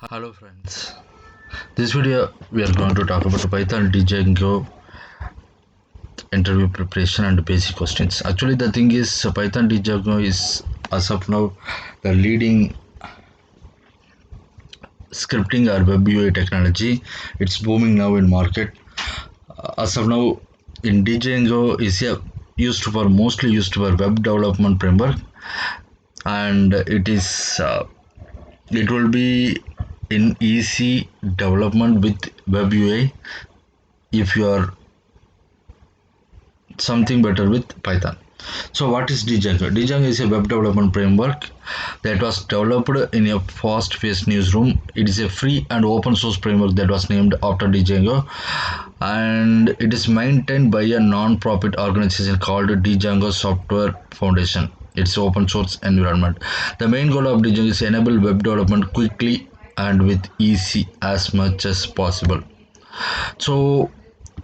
Hello friends. This video we are going to talk about Python Django interview preparation and basic questions. Actually the thing is Python Django is as of now the leading scripting or web UI technology. It's booming now in market. As of now in Django is mostly used for web development framework, and it will be in easy development with web UI if you are something better with Python. So what is Django? Django is a web development framework that was developed in a fast-paced newsroom. It is a free and open source framework that was named after Django, and it is maintained by a non-profit organization called Django Software Foundation. It's open source environment. The main goal of Django is enable web development quickly and with easy as much as possible. So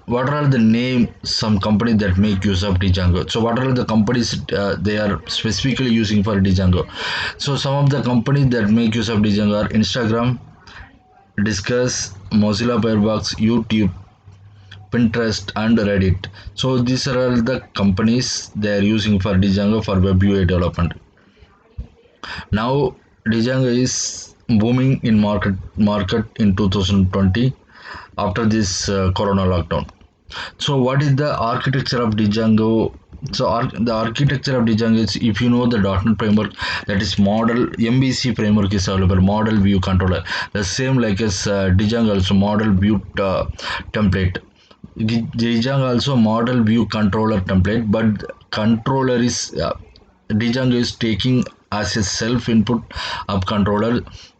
what are the name some companies that make use of Django? So what are the companies they are specifically using for Django? So some of the companies that make use of Django are Instagram, Discuss, Mozilla Firefox, YouTube, Pinterest, and Reddit. So these are all the companies they are using for Django for web UI development. Now Django is booming in market in 2020 after this corona lockdown. So what is the architecture of Django? So the architecture of Django is, if you know the .NET framework, that is model MVC framework is available, model view controller. The same like as Django also model view template. Django also model view controller template, but controller is Django is taking as a self input of controller.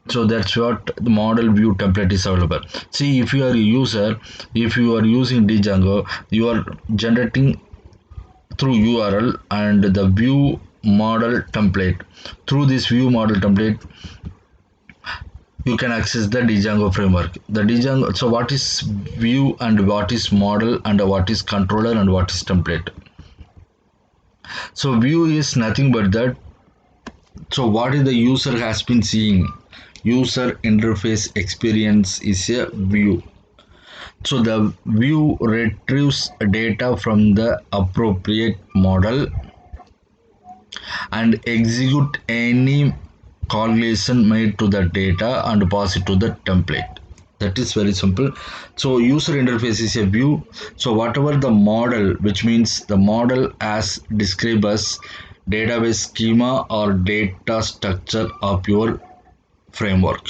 So that's what the model view template is available. See, if you are a user, if you are using Django, you are generating through URL and the view model template. Through this view model template, you can access the Django framework. The Django, so what is view and what is model and what is controller and what is template? So view is nothing but that. So what is the user has been seeing? User interface experience is a view. So the view retrieves data from the appropriate model and execute any correlation made to the data and pass it to the template. That is very simple. So user interface is a view. So whatever the model, which means the model as described as database schema or data structure of your framework.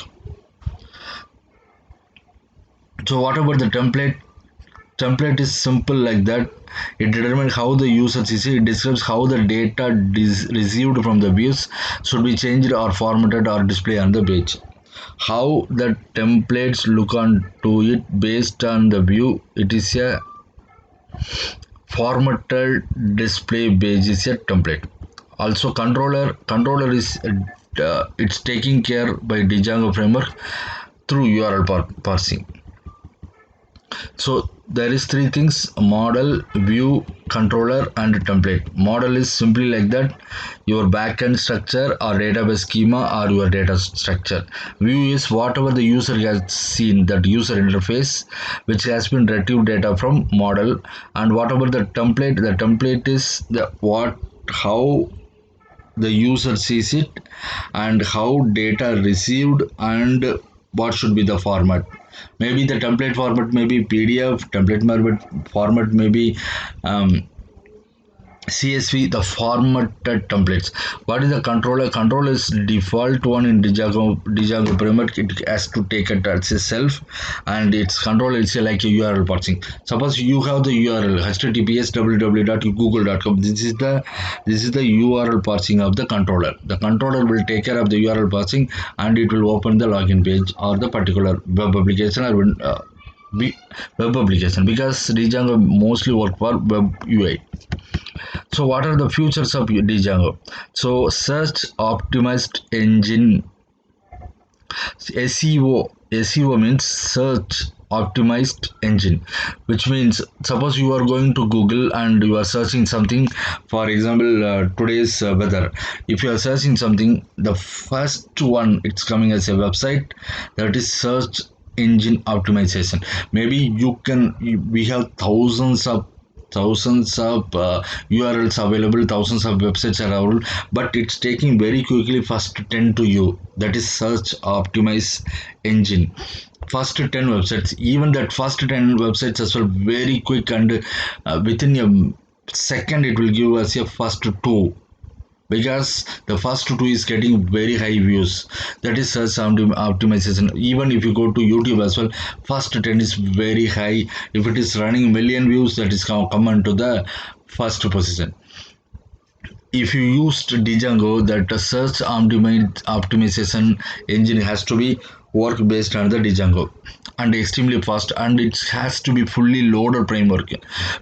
So whatever the template is simple like that. It determines how the user sees it. It describes how the data received from the views should be changed or formatted or displayed on the page. How the templates look onto it based on the view. It is a formatted display page is a template. Also controller is it's taking care by Django framework through URL parsing. So there is three things: model, view, controller, and template. Model is simply like that, your backend structure or database schema or your data structure. View is whatever the user has seen, that user interface which has been retrieved data from model. And whatever the template is the what how the user sees it and how data received and what should be the format. Maybe the template format may be PDF, format may be CSV, the formatted templates. What is the controller? Controller is default one in Django framework. It has to take it as a self, and its controller is like a URL parsing. Suppose you have the URL https www.google.com. This is the URL parsing of the controller. The controller will take care of the URL parsing, and it will open the login page or the particular web application or web application, because Django mostly work for web UI. So what are the features of Django? So search optimized engine. SEO means search optimized engine, which means suppose you are going to Google and you are searching something, for example, today's weather. If you are searching something, the first one it's coming as a website, that is search engine optimization. Maybe we have thousands of URLs available, thousands of websites are available, but it's taking very quickly first 10 to you. That is search optimize engine. First 10 websites, even that first 10 websites as well, very quick, and within a second, it will give us a first two, because the first two is getting very high views. That is search optimization. Even if you go to YouTube as well, first 10 is very high. If it is running million views, that is come onto the first position. If you used Django, that search optimization engine has to be work based on the Django and extremely fast, and it has to be fully loaded framework.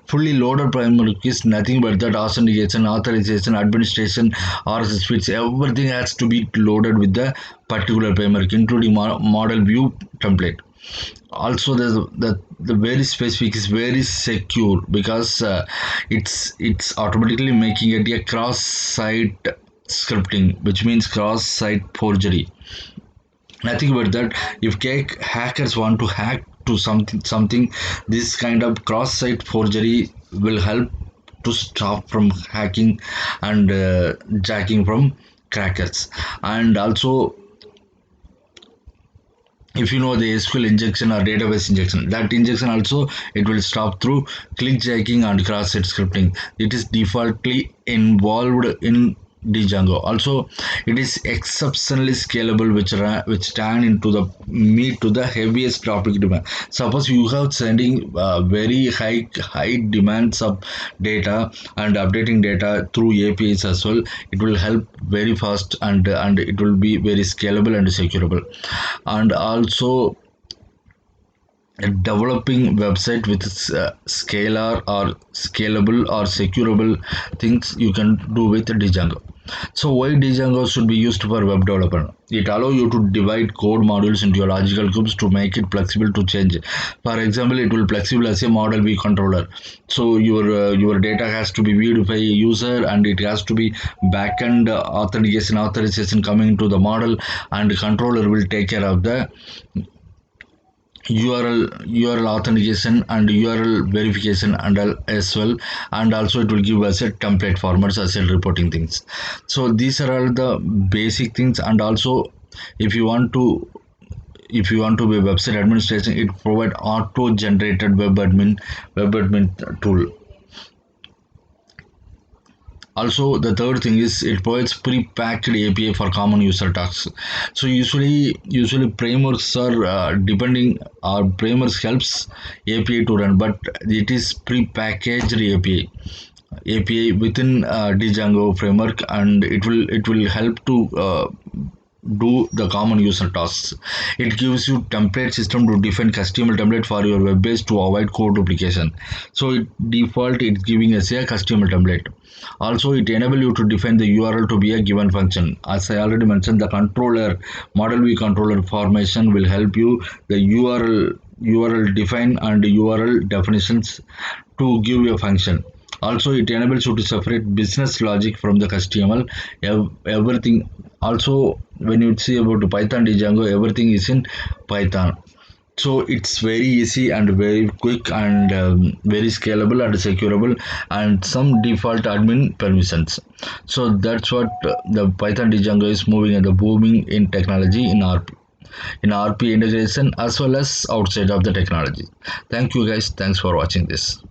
Fully loaded framework is nothing but that authentication, authorization, administration, RSS feeds, everything has to be loaded with the particular framework, including model view template. Also the very specific is very secure, because it's automatically making it a cross site scripting, which means cross site forgery. Nothing but that. If hackers want to hack to something, this kind of cross site forgery will help to stop from hacking and jacking from crackers. And also, if you know the SQL injection or database injection, that injection also it will stop through clickjacking and cross-site scripting. It is defaultly involved in Django. Also, it is exceptionally scalable, which turn into the meet to the heaviest topic demand. Suppose you have sending very high demands of data and updating data through APIs as well. It will help very fast, and it will be very scalable and securable. And also, a developing website with scalar or scalable or securable things you can do with Django. So why Django should be used for web development? It allows you to divide code modules into your logical groups to make it flexible to change. For example, it will flexible as a model view controller. So your data has to be viewed by a user, and it has to be backend authentication authorization coming to the model, and controller will take care of the URL authentication and URL verification and all as well. And also it will give us a template formats as well, reporting things. So these are all the basic things. And also, if you want to be website administration, it provide auto generated web admin tool. Also, the third thing is it provides pre-packed API for common user tasks. So usually frameworks are depending, our frameworks helps API to run, but it is pre-packaged API within Django framework, and it will help to do the common user tasks. It gives you template system to define custom template for your web page to avoid code duplication. So default it's giving us a custom template. Also, it enable you to define the URL to be a given function. As I already mentioned, the controller model view controller formation will help you the URL define and URL definitions to give you a function. Also, it enables you to separate business logic from the HTML. Everything. Also, when you see about Python Django, everything is in Python. So it's very easy and very quick, and very scalable and securable, and some default admin permissions. So that's what the Python Django is moving and the booming in technology in RP integration as well as outside of the technology. Thank you guys. Thanks for watching this.